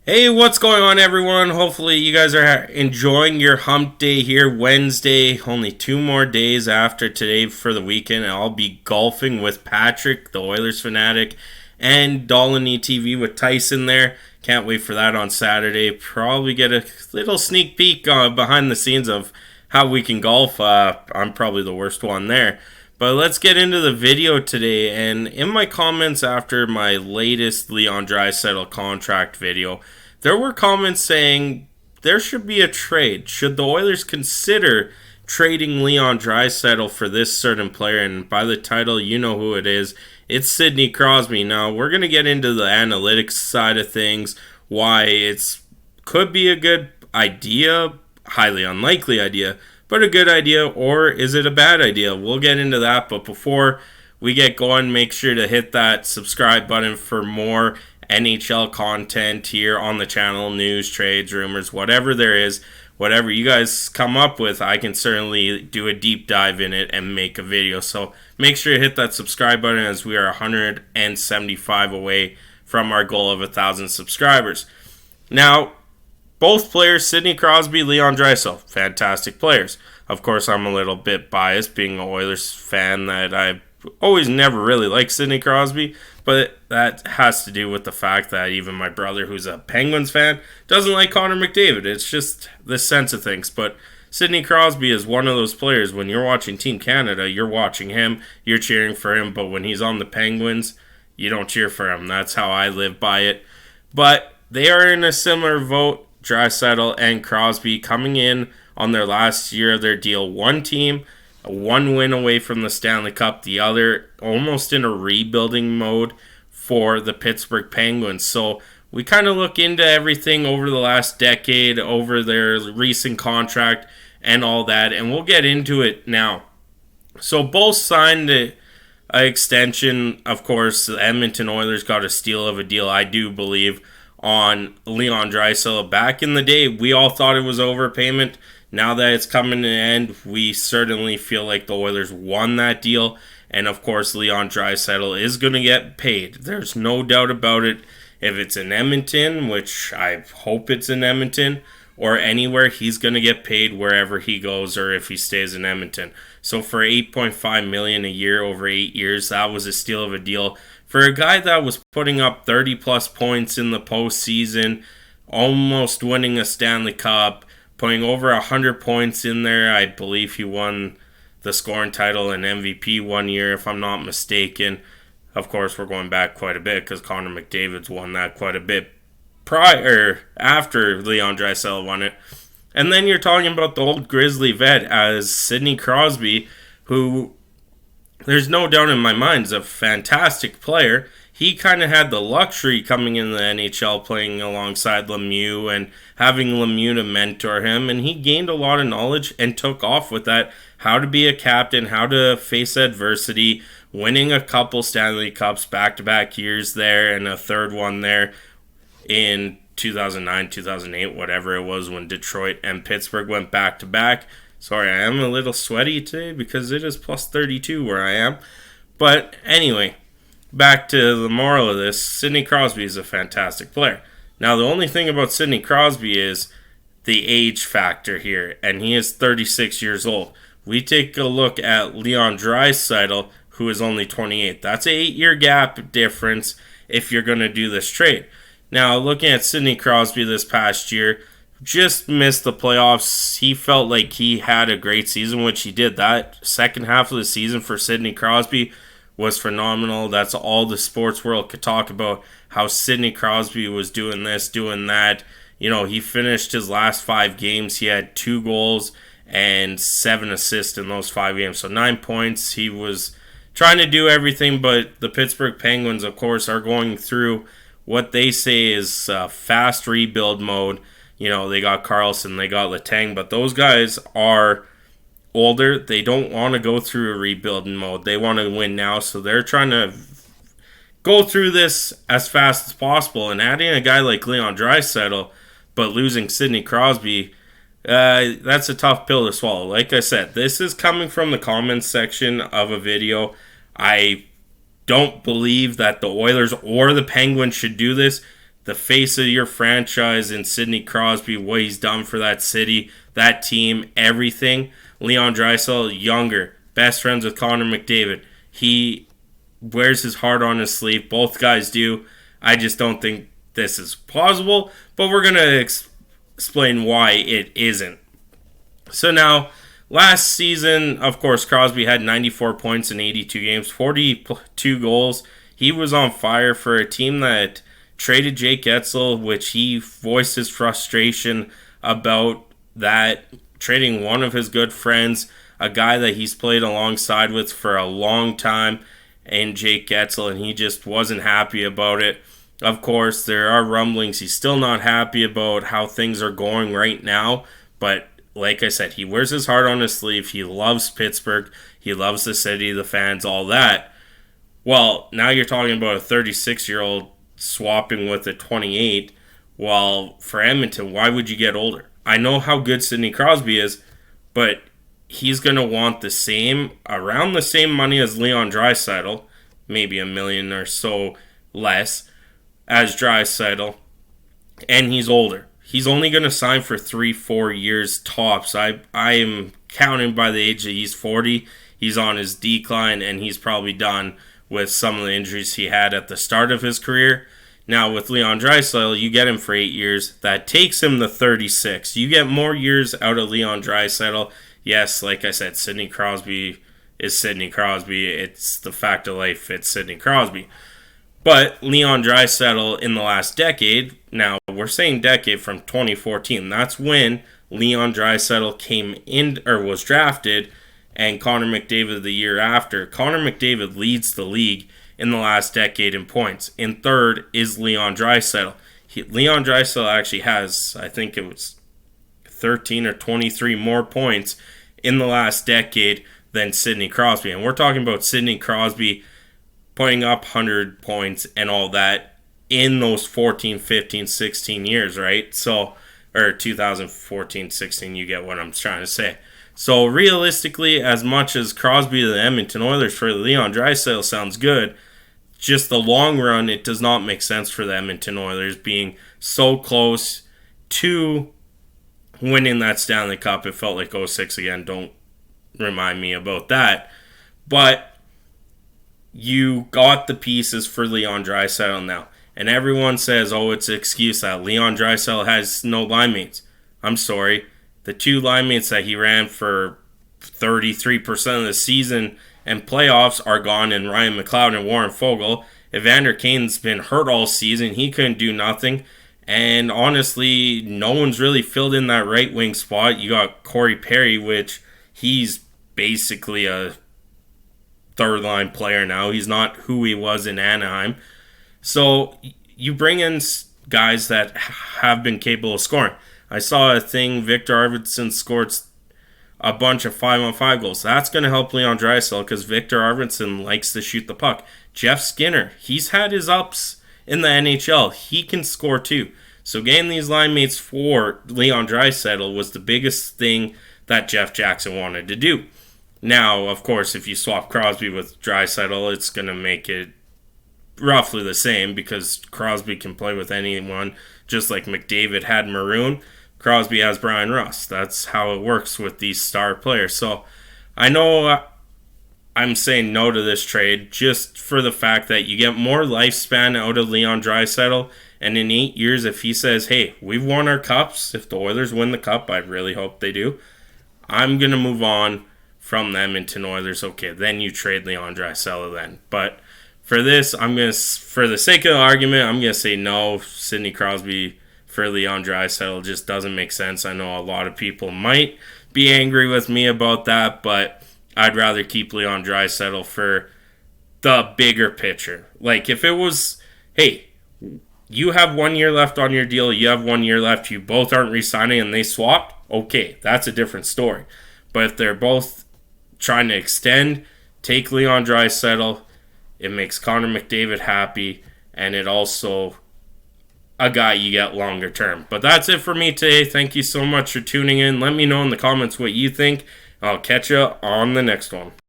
Hey, what's going on, everyone? Hopefully, you guys are enjoying your hump day here, Wednesday. Only 2 more days after today for the weekend, and I'll be golfing with Patrick, the Oilers fanatic, and Dolany TV with Tyson there. Can't wait for that on Saturday. Probably get a little sneak peek behind the scenes of how we can golf. I'm probably the worst one there. But let's get into the video today. And in my comments after my latest Leon Draisaitl contract video, there were comments saying there should be a trade. Should the Oilers consider trading Leon Draisaitl for this certain player? And by the title, you know who it is. It's Sidney Crosby. Now, we're going to get into the analytics side of things, why it's could be a good idea, highly unlikely idea, but a good idea, or is it a bad idea? We'll get into that, but before we get going, make sure to hit that subscribe button for more NHL content here on the channel, news, trades, rumors, whatever there is, whatever you guys come up with, I can certainly do a deep dive in it and make a video. So make sure to hit that subscribe button as we are 175 away from our goal of 1,000 subscribers. Now, both players, Sidney Crosby, Leon Draisaitl, fantastic players. Of course, I'm a little bit biased being an Oilers fan that I always never really liked Sidney Crosby, but that has to do with the fact that even my brother, who's a Penguins fan, doesn't like Connor McDavid. It's just the sense of things. But Sidney Crosby is one of those players, when you're watching Team Canada, you're watching him, you're cheering for him, but when he's on the Penguins, you don't cheer for him. That's how I live by it. But they are in a similar vote. Draisaitl and Crosby coming in on their last year of their deal. One team, one win away from the Stanley Cup, the other almost in a rebuilding mode for the Pittsburgh Penguins. So we kind of look into everything over the last decade, over their recent contract and all that, and we'll get into it now. So both signed an extension. Of course, the Edmonton Oilers got a steal of a deal, I do believe, on Leon Draisaitl. Back in the day, we all thought it was overpayment. Now that it's coming to an end, we certainly feel like the Oilers won that deal. And of course, Leon Draisaitl is going to get paid. There's no doubt about it. If it's in Edmonton, which I hope it's in Edmonton, or anywhere, he's going to get paid wherever he goes, or if he stays in Edmonton. So for $8.5 million a year over 8 years, that was a steal of a deal. For a guy that was putting up 30-plus points in the postseason, almost winning a Stanley Cup, putting over 100 points in there. I believe he won the scoring title and MVP one year, if I'm not mistaken. Of course, we're going back quite a bit because Connor McDavid's won that quite a bit after Leon Draisaitl won it. And then you're talking about the old Grizzly vet as Sidney Crosby, who there's no doubt in my mind is a fantastic player. He kind of had the luxury coming in the NHL playing alongside Lemieux and having Lemieux to mentor him, and he gained a lot of knowledge and took off with that, how to be a captain, how to face adversity, winning a couple Stanley Cups back-to-back years there and a third one there in 2009, 2008, whatever it was when Detroit and Pittsburgh went back-to-back. Sorry, I am a little sweaty today because it is plus 32 where I am. But anyway, back to the moral of this, Sidney Crosby is a fantastic player. Now, the only thing about Sidney Crosby is the age factor here, and he is 36 years old. We take a look at Leon Draisaitl, who is only 28. That's an 8-year gap difference if you're going to do this trade. Now, looking at Sidney Crosby this past year, just missed the playoffs. He felt like he had a great season, which he did. That second half of the season for Sidney Crosby was phenomenal. That's all the sports world could talk about, how Sidney Crosby was doing this, doing that. You know, he finished his last 5 games. He had 2 goals and 7 assists in those 5 games. So 9 points. He was trying to do everything, but the Pittsburgh Penguins, of course, are going through what they say is fast rebuild mode. You know, they got Carlson, they got Letang, but those guys are older. They don't want to go through a rebuilding mode. They want to win now, so they're trying to go through this as fast as possible. And adding a guy like Leon Draisaitl, but losing Sidney Crosby, that's a tough pill to swallow. Like I said, this is coming from the comments section of a video. I don't believe that the Oilers or the Penguins should do this. the face of your franchise in Sidney Crosby, what he's done for that city, that team, everything. Leon Draisaitl, younger, best friends with Connor McDavid. He wears his heart on his sleeve. Both guys do. I just don't think this is plausible, but we're going to explain why it isn't. So now, last season, of course, Crosby had 94 points in 82 games, 42 goals. He was on fire for a team that traded Jake Getsel, which he voiced his frustration about that, trading one of his good friends, a guy that he's played alongside with for a long time, and Jake Getsel, and he just wasn't happy about it. Of course, there are rumblings. He's still not happy about how things are going right now, but like I said, he wears his heart on his sleeve. He loves Pittsburgh. He loves the city, the fans, all that. Well, now you're talking about a 36-year-old swapping with a 28. Well, for Edmonton, why would you get older? I know how good Sidney Crosby is, but he's going to want around the same money as Leon Draisaitl, maybe $1 million or so less as Draisaitl, and he's older. He's only going to sign for 3-4 years tops. I am counting by the age that he's 40. He's on his decline, and he's probably done with some of the injuries he had at the start of his career. Now, with Leon Draisaitl, you get him for 8 years. That takes him to 36. You get more years out of Leon Draisaitl. Yes, like I said, Sidney Crosby is Sidney Crosby. It's the fact of life. It's Sidney Crosby. But Leon Draisaitl in the last decade, now we're saying decade from 2014, that's when Leon Draisaitl came in or was drafted, and Connor McDavid the year after. Connor McDavid leads the league in the last decade in points. In third is Leon Draisaitl. Leon Draisaitl actually has, I think it was 13 or 23 more points in the last decade than Sidney Crosby. And we're talking about Sidney Crosby putting up 100 points and all that in those 14, 15, 16 years, right? So, or 2014, 16, you get what I'm trying to say. So realistically, as much as Crosby to the Edmonton Oilers for Leon Draisaitl sounds good, just the long run, it does not make sense for the Edmonton Oilers being so close to winning that Stanley Cup. It felt like 06 again. Don't remind me about that. But you got the pieces for Leon Draisaitl now. And everyone says, oh, it's an excuse that Leon Draisaitl has no line mates. I'm sorry. The two line mates that he ran for 33% of the season and playoffs are gone, and Ryan McLeod and Warren Foegele. Evander Kane's been hurt all season. He couldn't do nothing. And honestly, no one's really filled in that right wing spot. You got Corey Perry, which he's basically a third line player now. He's not who he was in Anaheim. So you bring in guys that have been capable of scoring. I saw a thing, Victor Arvidsson scored a bunch of 5-on-5 goals. That's going to help Leon Draisaitl because Victor Arvidsson likes to shoot the puck. Jeff Skinner, he's had his ups in the NHL. He can score too. So getting these line mates for Leon Draisaitl was the biggest thing that Jeff Jackson wanted to do. Now, of course, if you swap Crosby with Draisaitl, it's going to make it roughly the same because Crosby can play with anyone, just like McDavid had Maroon. Crosby has Brian Russ. That's how it works with these star players. So I know I'm saying no to this trade just for the fact that you get more lifespan out of Leon Draisaitl. And in 8 years, if he says, hey, we've won our cups, if the Oilers win the cup, I really hope they do, I'm going to move on from the Edmonton Oilers. Okay, then you trade Leon Draisaitl then. But for this, for the sake of the argument, I'm going to say no. Sidney Crosby for Leon Draisaitl just doesn't make sense. I know a lot of people might be angry with me about that, but I'd rather keep Leon Draisaitl for the bigger picture. Like, if it was, hey, you have 1 year left on your deal, you have 1 year left, you both aren't re-signing and they swapped, okay, that's a different story. But if they're both trying to extend, take Leon Draisaitl, it makes Connor McDavid happy, and it also a guy you get longer term. But that's it for me today. Thank you so much for tuning in. Let me know in the comments what you think. I'll catch you on the next one.